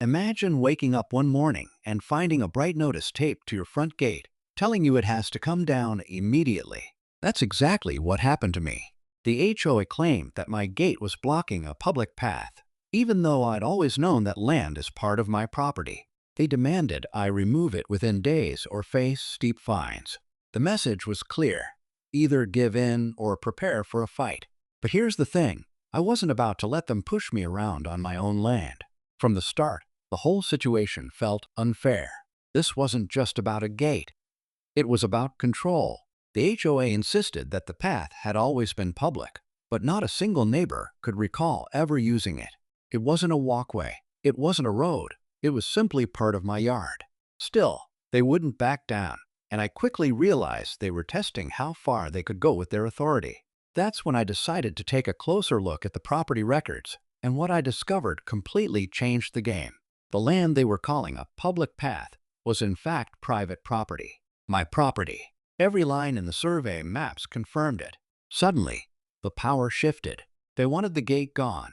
Imagine waking up one morning and finding a bright notice taped to your front gate, telling you it has to come down immediately. That's exactly what happened to me. The HOA claimed that my gate was blocking a public path, even though I'd always known that land is part of my property. They demanded I remove it within days or face steep fines. The message was clear: either give in or prepare for a fight. But here's the thing: I wasn't about to let them push me around on my own land. From the start, the whole situation felt unfair. This wasn't just about a gate. It was about control. The HOA insisted that the path had always been public, but not a single neighbor could recall ever using it. It wasn't a walkway. It wasn't a road. It was simply part of my yard. Still, they wouldn't back down, and I quickly realized they were testing how far they could go with their authority. That's when I decided to take a closer look at the property records, and what I discovered completely changed the game. The land they were calling a public path was in fact private property. My property. Every line in the survey maps confirmed it. Suddenly, the power shifted. They wanted the gate gone.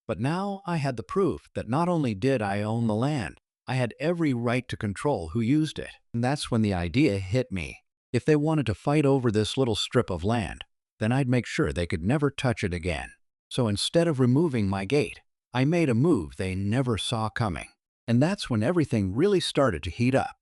But now I had the proof that not only did I own the land, I had every right to control who used it. And that's when the idea hit me. If they wanted to fight over this little strip of land, then I'd make sure they could never touch it again. So instead of removing my gate, I made a move they never saw coming. And that's when everything really started to heat up.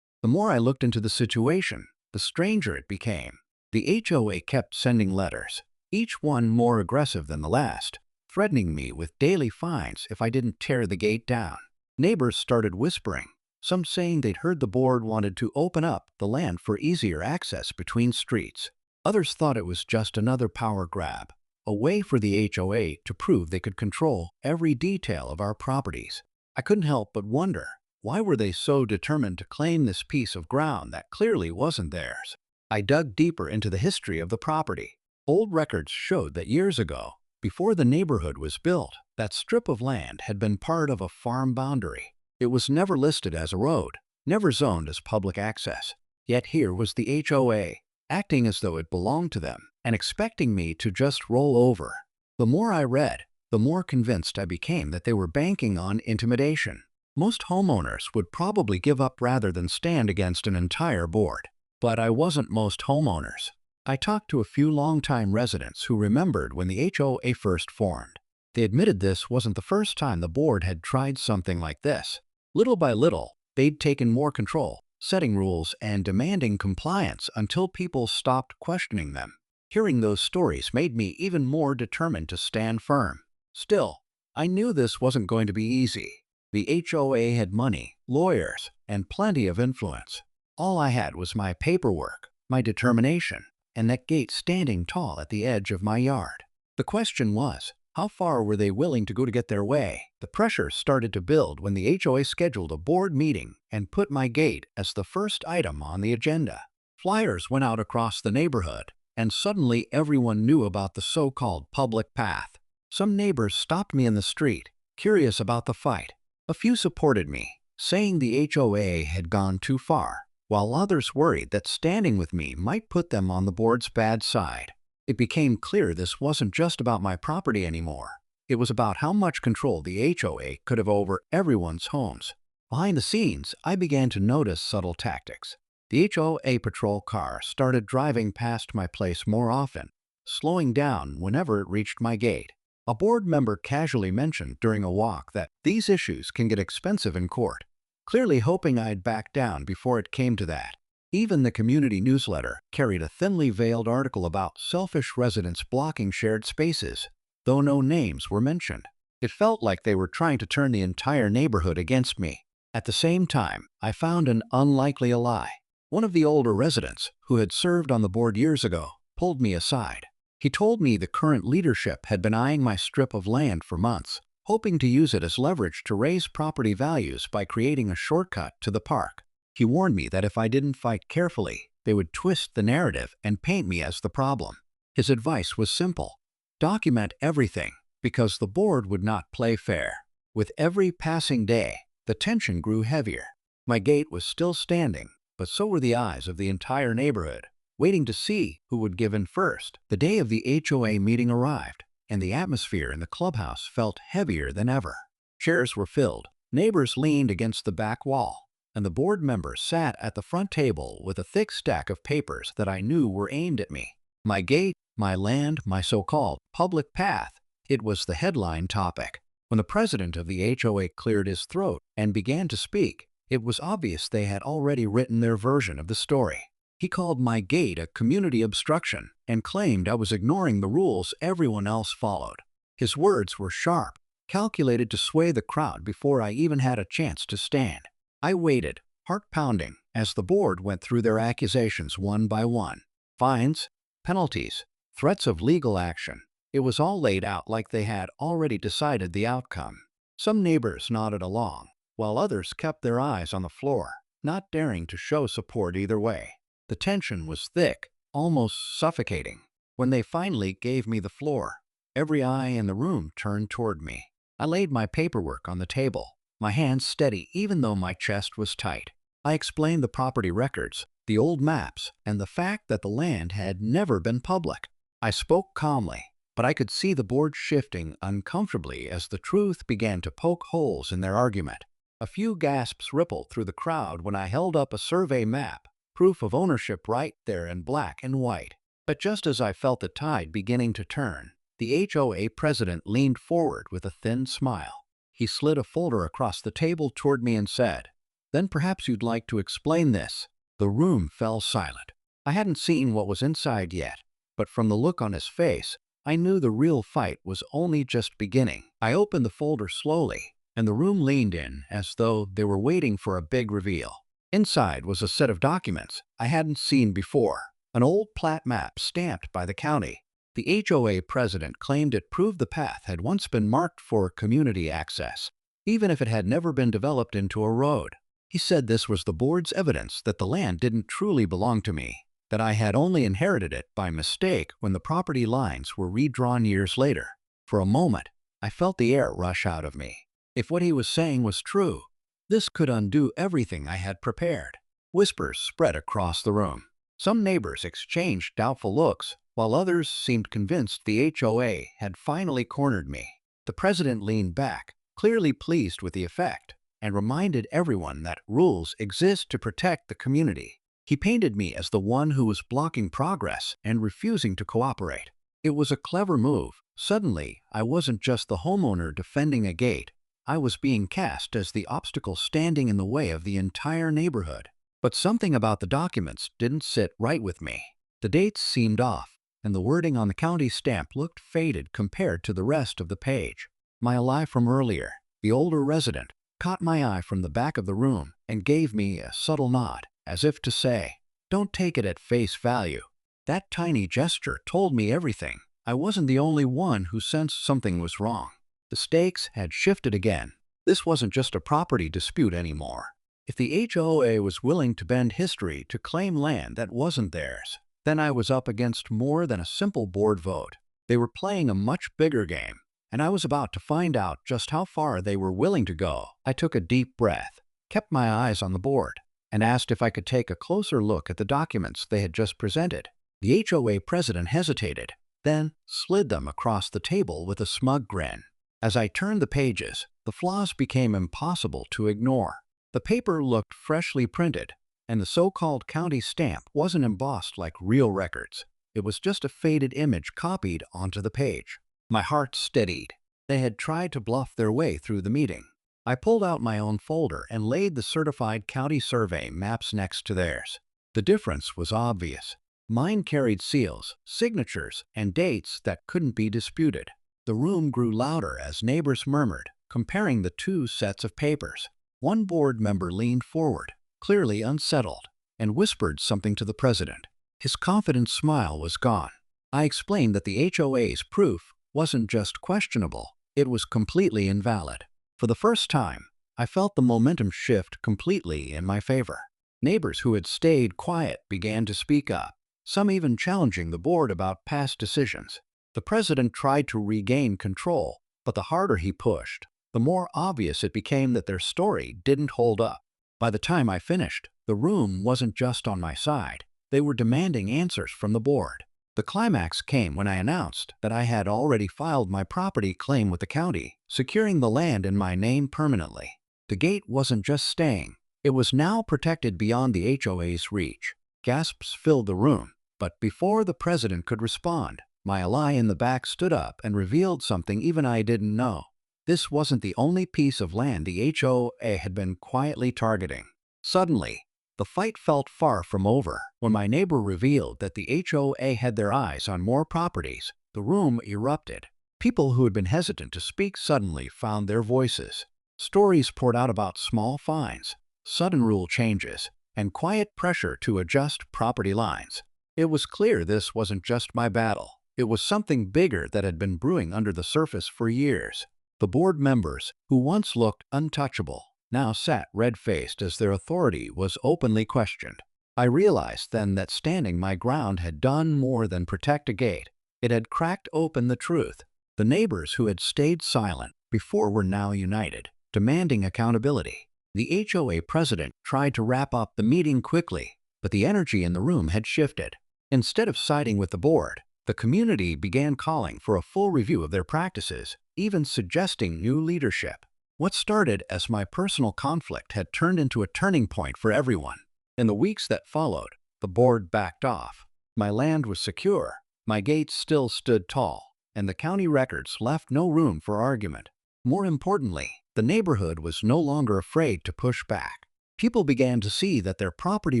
The more I looked into the situation, the stranger it became. The HOA kept sending letters, each one more aggressive than the last, threatening me with daily fines if I didn't tear the gate down. Neighbors started whispering, some saying they'd heard the board wanted to open up the land for easier access between streets. Others thought it was just another power grab, a way for the HOA to prove they could control every detail of our properties. I couldn't help but wonder, why were they so determined to claim this piece of ground that clearly wasn't theirs? I dug deeper into the history of the property. Old records showed that years ago, before the neighborhood was built, that strip of land had been part of a farm boundary. It was never listed as a road, never zoned as public access. Yet here was the HOA, acting as though it belonged to them and expecting me to just roll over. The more I read, the more convinced I became that they were banking on intimidation. Most homeowners would probably give up rather than stand against an entire board. But I wasn't most homeowners. I talked to a few longtime residents who remembered when the HOA first formed. They admitted this wasn't the first time the board had tried something like this. Little by little, they'd taken more control, setting rules and demanding compliance until people stopped questioning them. Hearing those stories made me even more determined to stand firm. Still, I knew this wasn't going to be easy. The HOA had money, lawyers, and plenty of influence. All I had was my paperwork, my determination, and that gate standing tall at the edge of my yard. The question was, how far were they willing to go to get their way? The pressure started to build when the HOA scheduled a board meeting and put my gate as the first item on the agenda. Flyers went out across the neighborhood, and suddenly everyone knew about the so-called public path. Some neighbors stopped me in the street, curious about the fight. A few supported me, saying the HOA had gone too far, while others worried that standing with me might put them on the board's bad side. It became clear this wasn't just about my property anymore. It was about how much control the HOA could have over everyone's homes. Behind the scenes, I began to notice subtle tactics. The HOA patrol car started driving past my place more often, slowing down whenever it reached my gate. A board member casually mentioned during a walk that these issues can get expensive in court, clearly hoping I'd back down before it came to that. Even the community newsletter carried a thinly veiled article about selfish residents blocking shared spaces, though no names were mentioned. It felt like they were trying to turn the entire neighborhood against me. At the same time, I found an unlikely ally. One of the older residents, who had served on the board years ago, pulled me aside. He told me the current leadership had been eyeing my strip of land for months, hoping to use it as leverage to raise property values by creating a shortcut to the park. He warned me that if I didn't fight carefully, they would twist the narrative and paint me as the problem. His advice was simple: document everything, because the board would not play fair. With every passing day, the tension grew heavier. My gate was still standing, but so were the eyes of the entire neighborhood, waiting to see who would give in first. The day of the HOA meeting arrived, and the atmosphere in the clubhouse felt heavier than ever. Chairs were filled, Neighbors leaned against the back wall, and the board members sat at the front table with a thick stack of papers that I knew were aimed at me. My gate, my land, my so-called public path. It was the headline topic. When the president of the HOA cleared his throat and began to speak, it was obvious they had already written their version of the story. He called my gate a community obstruction and claimed I was ignoring the rules everyone else followed. His words were sharp, calculated to sway the crowd before I even had a chance to stand. I waited, heart pounding, as the board went through their accusations one by one. Fines, penalties, threats of legal action. It was all laid out like they had already decided the outcome. Some neighbors nodded along, while others kept their eyes on the floor, not daring to show support either way. The tension was thick, almost suffocating. When they finally gave me the floor, every eye in the room turned toward me. I laid my paperwork on the table, my hands steady even though my chest was tight. I explained the property records, the old maps, and the fact that the land had never been public. I spoke calmly, but I could see the board shifting uncomfortably as the truth began to poke holes in their argument. A few gasps rippled through the crowd when I held up a survey map, proof of ownership right there in black and white. But just as I felt the tide beginning to turn, the HOA president leaned forward with a thin smile. He slid a folder across the table toward me and said, "Then perhaps you'd like to explain this." The room fell silent. I hadn't seen what was inside yet, but from the look on his face, I knew the real fight was only just beginning. I opened the folder slowly, and the room leaned in as though they were waiting for a big reveal. Inside was a set of documents I hadn't seen before, an old plat map stamped by the county. The HOA president claimed it proved the path had once been marked for community access, even if it had never been developed into a road. He said this was the board's evidence that the land didn't truly belong to me, that I had only inherited it by mistake when the property lines were redrawn years later. For a moment, I felt the air rush out of me. If what he was saying was true, this could undo everything I had prepared. Whispers spread across the room. Some neighbors exchanged doubtful looks, while others seemed convinced the HOA had finally cornered me. The president leaned back, clearly pleased with the effect, and reminded everyone that rules exist to protect the community. He painted me as the one who was blocking progress and refusing to cooperate. It was a clever move. Suddenly, I wasn't just the homeowner defending a gate. I was being cast as the obstacle standing in the way of the entire neighborhood. But something about the documents didn't sit right with me. The dates seemed off, and the wording on the county stamp looked faded compared to the rest of the page. My ally from earlier, the older resident, caught my eye from the back of the room and gave me a subtle nod, as if to say, "Don't take it at face value." That tiny gesture told me everything. I wasn't the only one who sensed something was wrong. The stakes had shifted again. This wasn't just a property dispute anymore. If the HOA was willing to bend history to claim land that wasn't theirs, then I was up against more than a simple board vote. They were playing a much bigger game, and I was about to find out just how far they were willing to go. I took a deep breath, kept my eyes on the board, and asked if I could take a closer look at the documents they had just presented. The HOA president hesitated, then slid them across the table with a smug grin. As I turned the pages, the flaws became impossible to ignore. The paper looked freshly printed, and the so-called county stamp wasn't embossed like real records. It was just a faded image copied onto the page. My heart steadied. They had tried to bluff their way through the meeting. I pulled out my own folder and laid the certified county survey maps next to theirs. The difference was obvious. Mine carried seals, signatures, and dates that couldn't be disputed. The room grew louder as neighbors murmured, comparing the two sets of papers. One board member leaned forward, clearly unsettled, and whispered something to the president. His confident smile was gone. I explained that the HOA's proof wasn't just questionable, it was completely invalid. For the first time, I felt the momentum shift completely in my favor. Neighbors who had stayed quiet began to speak up, some even challenging the board about past decisions. The president tried to regain control, but the harder he pushed, the more obvious it became that their story didn't hold up. By the time I finished, the room wasn't just on my side. They were demanding answers from the board. The climax came when I announced that I had already filed my property claim with the county, securing the land in my name permanently. The gate wasn't just staying. It was now protected beyond the HOA's reach. Gasps filled the room, but before the president could respond, my ally in the back stood up and revealed something even I didn't know. This wasn't the only piece of land the HOA had been quietly targeting. Suddenly, the fight felt far from over. When my neighbor revealed that the HOA had their eyes on more properties, the room erupted. People who had been hesitant to speak suddenly found their voices. Stories poured out about small fines, sudden rule changes, and quiet pressure to adjust property lines. It was clear this wasn't just my battle. It was something bigger that had been brewing under the surface for years. The board members, who once looked untouchable, now sat red-faced as their authority was openly questioned. I realized then that standing my ground had done more than protect a gate. It had cracked open the truth. The neighbors who had stayed silent before were now united, demanding accountability. The HOA president tried to wrap up the meeting quickly, but the energy in the room had shifted. Instead of siding with the board, the community began calling for a full review of their practices, even suggesting new leadership. What started as my personal conflict had turned into a turning point for everyone. In the weeks that followed, the board backed off. My land was secure, my gates still stood tall, and the county records left no room for argument. More importantly, the neighborhood was no longer afraid to push back. People began to see that their property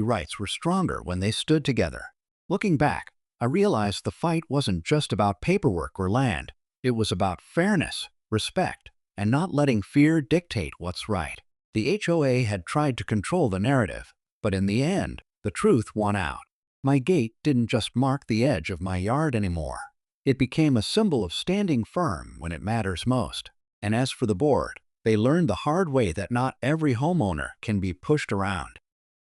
rights were stronger when they stood together. Looking back, I realized the fight wasn't just about paperwork or land. It was about fairness, respect, and not letting fear dictate what's right. The HOA had tried to control the narrative, but in the end, the truth won out. My gate didn't just mark the edge of my yard anymore. It became a symbol of standing firm when it matters most. And as for the board, they learned the hard way that not every homeowner can be pushed around.